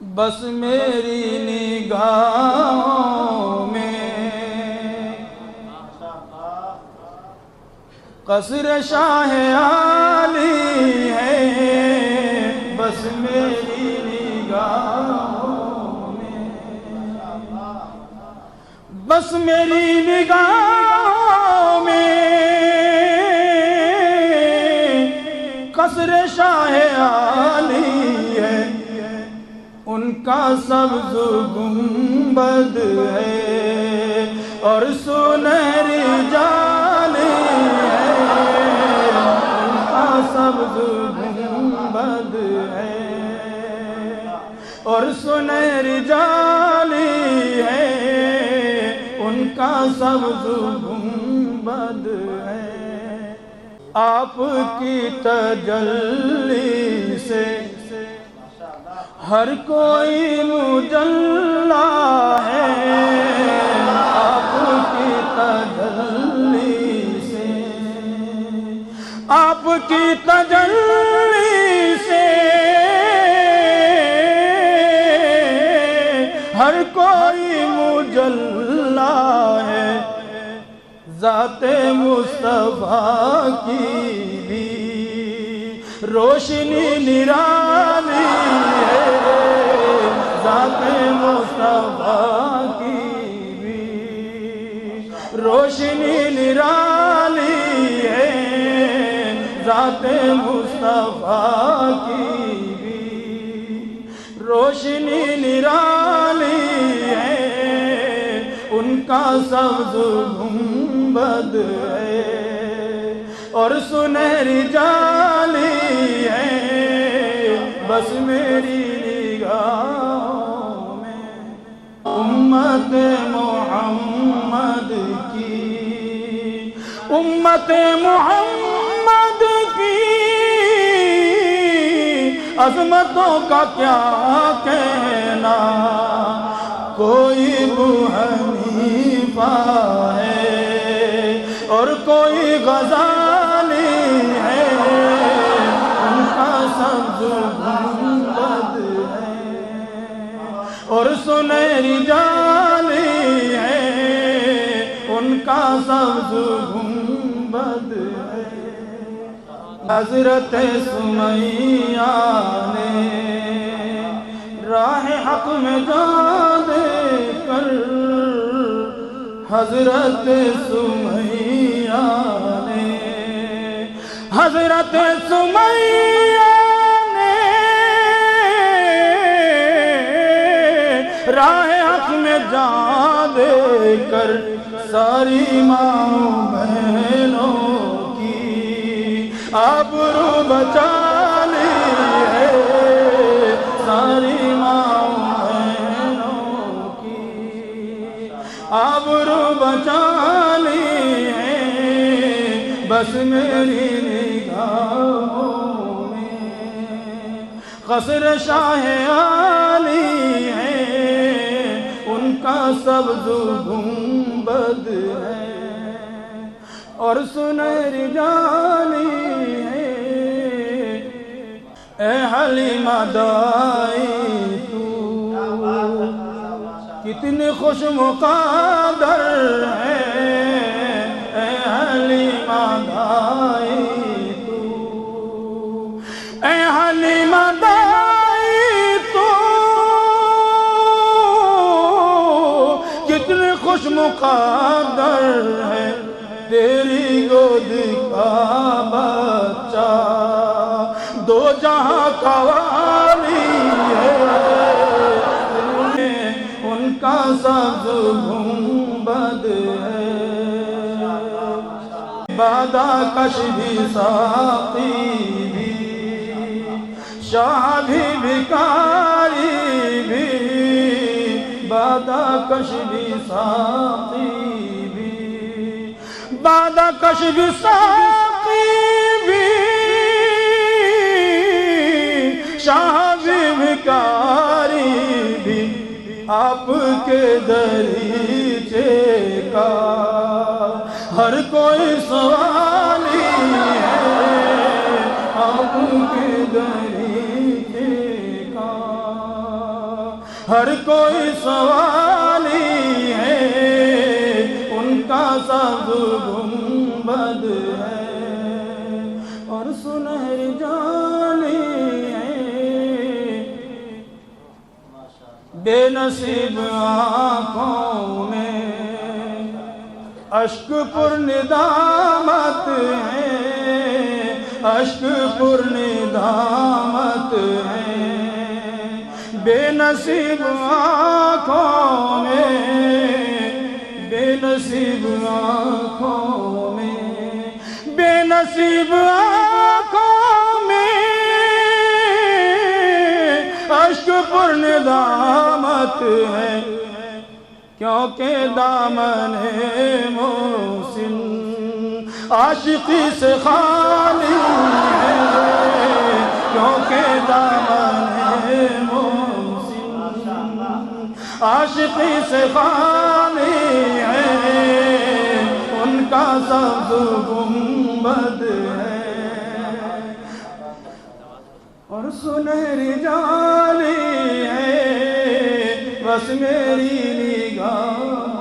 بس میری نگاہوں میں قصر شاہ عالی ہے، بس میری نگاہوں میں، بس میری نگاہوں میں قصر شاہ عالی ہے، ان کا سبز گنبد ہے اور سنہری جالی ہے، ان کا سبز گنبد ہے اور سنہری جالی ہے، ان کا سبز گنبد ہے۔ آپ کی تجلی سے ہر کوئی مجلا ہے، آپ کی تجلی سے، آپ کی تجلی سے ہر کوئی مجلا ہے، ذات مصطفیٰ کی بھی روشنی نرالی ہے، ذات مصطفیٰ کی بھی روشنی نرالی ہے، ذات مصطفیٰ کی بھی روشنی نرالی ہے، ان کا سبز گنبد ہے اور سنہری جالی ہے، بس میری نگاہوں میں امت محمد کی، امت محمد کی عظمتوں کا کیا کہنا، کوئی ابو حنیفہ ہے اور کوئی غزالی ہے، ان کا سبز گنبد ہے اور سنہری جالی ہے، ان کا سبز گنبد ہے۔ حضرت سمیہ نے راہ حق میں جان دے کر، حضرت سمیہ نے، حضرت سمیہ نے راہ حق میں جان دے کر ساری ماں بہنوں کی آبرو بچا لی ہے، ساری ماں بہنوں کی آبرو بچا لی ہے، بس میری نگاہوں میں قصر شاہ عالی ہے، ان کا سبز گنبد ہے اور سنہری جالی ہے۔ اے حلیمہ دائی تو کتنی خوش مقدر ہے، اے حلیمہ دائی تو، اے حلیمہ دائی تو کتنی خوش مقدر ہے، تیری گود کا بچہ دو جہاں کا والی ہے، ان کا سبز گنبد ہے، بادہ کش بھی ساقی بھی، شاہ بھی بھکاری بھی، بادہ کش بھی ساقی بھی، بادہ کش بھی ساقی بھی، شاہ بھی بھکاری بھی، آپ کے دریچے کا ہر کوئی سوالی ہے، آپ کے دریچے کا ہر کوئی سوالی ہے، ان کا سبز گنبد ہے اور سنہری جالی ہے، بے نصیب آنکھوں میں اشک پر ندامت ہے، اشک پر ندامت ہے، بے نصیب آنکھوں میں، بے نصیب آنکھوں میں، بے نصیب آنکھوں میں اشک پر ندامت ہے، کیونکہ دامن محسن عاشقی سے خالی ہے، کیونکہ دامن محسن عاشقی سے خالی ہے، ان کا سبز گنبد ہے اور سنہری جالی ہے، بس میری نگاہ